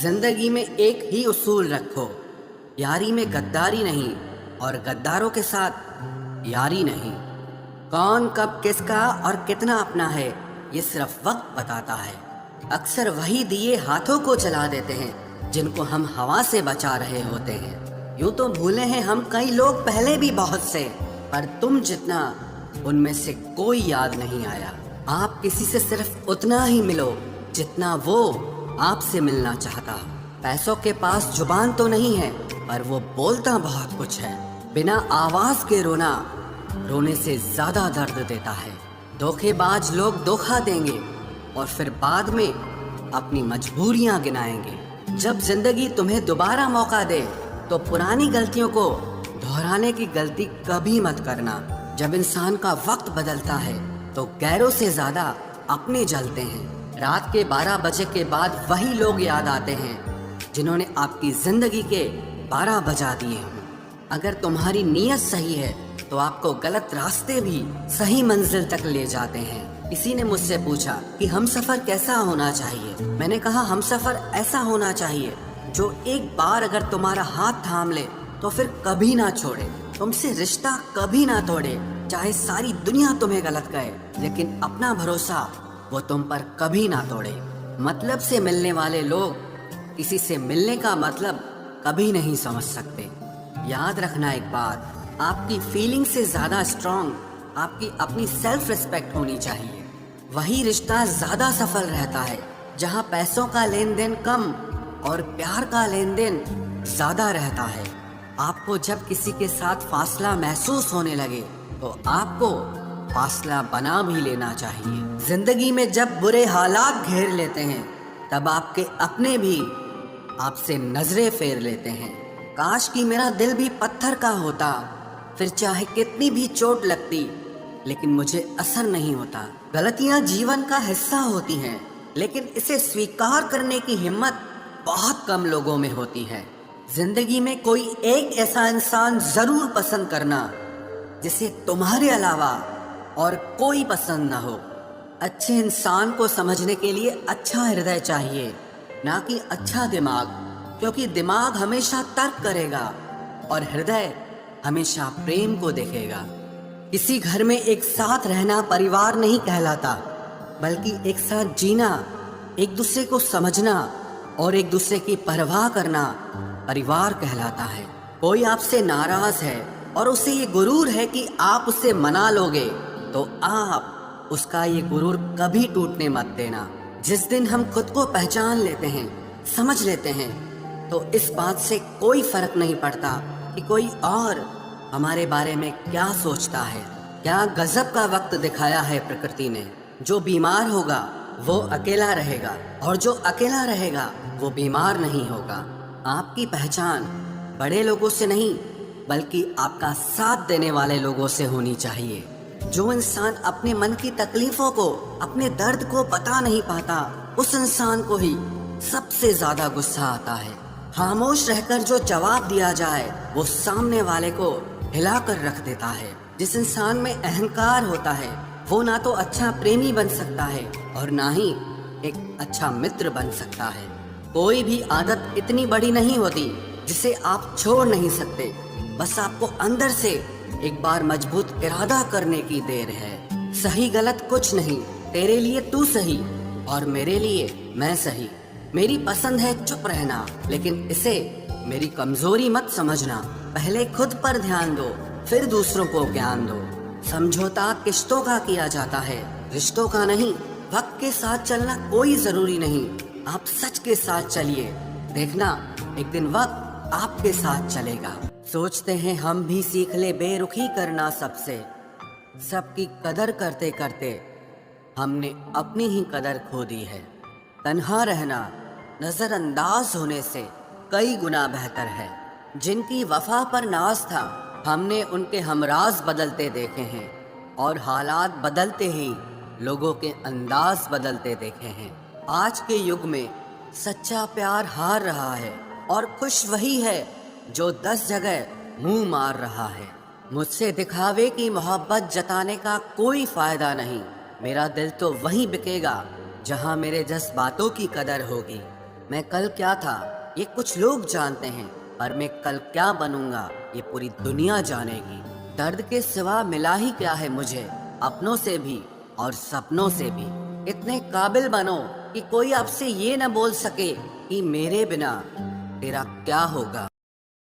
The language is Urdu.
زندگی میں ایک ہی اصول رکھو، یاری میں غداری نہیں اور غداروں کے ساتھ یاری نہیں۔ کون کب کس کا اور کتنا اپنا ہے یہ صرف وقت بتاتا ہے۔ اکثر وہی دیے ہاتھوں کو جلا دیتے ہیں جن کو ہم ہوا سے بچا رہے ہوتے ہیں۔ یوں تو بھولے ہیں ہم کئی لوگ پہلے بھی بہت سے، پر تم جتنا ان میں سے کوئی یاد نہیں آیا۔ آپ کسی سے صرف اتنا ہی ملو جتنا وہ آپ سے ملنا چاہتا۔ پیسوں کے پاس زبان تو نہیں ہے پر وہ بولتا بہت کچھ ہے۔ بنا آواز کے رونا رونے سے زیادہ درد دیتا ہے۔ دھوکے باز لوگ دھوکا دیں گے اور پھر بعد میں اپنی مجبوریاں گنائیں گے۔ جب زندگی تمہیں دوبارہ موقع دے تو پرانی غلطیوں کو دہرانے کی غلطی کبھی مت کرنا۔ جب انسان کا وقت بدلتا ہے تو غیروں سے زیادہ اپنے جلتے ہیں۔ رات کے 12 بجے کے بعد وہی لوگ یاد آتے ہیں جنہوں نے آپ کی زندگی کے 12 بجا دیے ہوں۔ اگر تمہاری نیت صحیح ہے تو آپ کو غلط راستے بھی صحیح منزل تک لے جاتے ہیں۔ کسی نے مجھ سے پوچھا کہ ہم سفر کیسا ہونا چاہیے؟ میں نے کہا ہم سفر ایسا ہونا چاہیے جو ایک بار اگر تمہارا ہاتھ تھام لے تو پھر کبھی نہ چھوڑے، تم سے رشتہ کبھی نہ توڑے، چاہے ساری دنیا تمہیں غلط کہے لیکن اپنا بھروسہ وہ تم پر کبھی نہ توڑے۔ مطلب سے ملنے والے لوگ کسی سے ملنے کا مطلب کبھی نہیں سمجھ سکتے۔ یاد رکھنا ایک بات، آپ کی فیلنگ سے زیادہ اسٹرانگ آپ کی اپنی سیلف ریسپیکٹ ہونی چاہیے۔ وہی رشتہ زیادہ سفل رہتا ہے جہاں پیسوں کا لین دین کم اور پیار کا لین دین زیادہ رہتا ہے۔ آپ کو جب کسی کے ساتھ فاصلہ محسوس ہونے لگے تو آپ کو فاصلہ بنا بھی لینا چاہیے۔ زندگی میں جب برے حالات گھیر لیتے ہیں تب آپ کے اپنے بھی آپ سے نظریں پھیر لیتے ہیں۔ کاش کہ میرا دل بھی پتھر کا ہوتا، پھر چاہے کتنی بھی چوٹ لگتی لیکن مجھے اثر نہیں ہوتا۔ غلطیاں جیون کا حصہ ہوتی ہیں لیکن اسے سویکار کرنے کی ہمت بہت کم لوگوں میں ہوتی ہے۔ زندگی میں کوئی ایک ایسا انسان ضرور پسند کرنا جسے تمہارے علاوہ اور کوئی پسند نہ ہو۔ اچھے انسان کو سمجھنے کے لیے اچھا ہردے چاہیے، نہ کہ اچھا دماغ، کیونکہ دماغ ہمیشہ ترک کرے گا اور ہردے ہمیشہ پریم کو دیکھے گا۔ کسی گھر میں ایک ساتھ رہنا پریوار نہیں کہلاتا، بلکہ ایک ساتھ جینا، ایک دوسرے کو سمجھنا اور ایک دوسرے کی پرواہ کرنا پریوار کہلاتا ہے۔ کوئی آپ سے ناراض ہے اور اسے یہ غرور ہے کہ آپ اسے منا لوگے تو آپ اس کا یہ غرور کبھی ٹوٹنے مت دینا۔ جس دن ہم خود کو پہچان لیتے ہیں، سمجھ لیتے ہیں، تو اس بات سے کوئی فرق نہیں پڑتا کہ کوئی اور ہمارے بارے میں کیا سوچتا ہے۔ کیا غضب کا وقت دکھایا ہے پرکرتی نے۔ جو بیمار ہوگا وہ اکیلا رہے گا اور جو اکیلا رہے گا وہ بیمار نہیں ہوگا۔ آپ کی پہچان بڑے لوگوں سے نہیں بلکہ آپ کا ساتھ دینے والے لوگوں سے ہونی چاہیے۔ جو انسان اپنے من کی تکلیفوں کو، اپنے درد کو بتا نہیں پاتا، اس انسان کو ہی سب سے زیادہ غصہ آتا ہے۔ خاموش رہ کر جو جواب دیا جائے وہ سامنے والے کو ہلا کر رکھ دیتا ہے۔ جس انسان میں اہنکار ہوتا ہے وہ نہ تو اچھا پریمی بن سکتا ہے اور نہ ہی ایک اچھا متر بن سکتا ہے۔ کوئی بھی عادت اتنی بڑی نہیں ہوتی جسے آپ چھوڑ نہیں سکتے، بس آپ کو اندر سے ایک بار مضبوط ارادہ کرنے کی دیر ہے۔ صحیح غلط کچھ نہیں، تیرے لیے تو صحیح اور میرے لیے میں صحیح۔ میری پسند ہے چپ رہنا لیکن اسے میری کمزوری مت سمجھنا۔ پہلے خود پر دھیان دو پھر دوسروں کو گیان دو۔ سمجھوتا کشتوں کا کیا جاتا ہے، رشتوں کا نہیں۔ وقت کے ساتھ چلنا کوئی ضروری نہیں، آپ سچ کے ساتھ چلیے، دیکھنا ایک دن وقت آپ کے ساتھ چلے گا۔ سوچتے ہیں ہم بھی سیکھ لے بے رخی کرنا سب سے، سب کی قدر کرتے کرتے ہم نے اپنی ہی قدر کھو دی ہے۔ تنہا رہنا نظر انداز ہونے سے کئی گنا بہتر ہے۔ جن کی وفا پر ناز تھا ہم نے ان کے ہمراز بدلتے دیکھے ہیں، اور حالات بدلتے ہی لوگوں کے انداز بدلتے دیکھے ہیں۔ آج کے یگ میں سچا پیار ہار رہا ہے اور خوش وہی ہے جو 10 جگہ منہ مار رہا ہے۔ مجھ سے دکھاوے کی محبت جتانے کا کوئی فائدہ نہیں، میرا دل تو وہیں بکے گا جہاں میرے جذباتوں کی قدر ہوگی۔ میں کل کیا تھا یہ کچھ لوگ جانتے ہیں، پر میں کل کیا بنوں گا یہ پوری دنیا جانے گی۔ درد کے سوا ملا ہی کیا ہے مجھے، اپنوں سے بھی اور سپنوں سے بھی۔ اتنے قابل بنو کہ کوئی آپ سے یہ نہ بول سکے کہ میرے بنا تیرا کیا ہوگا۔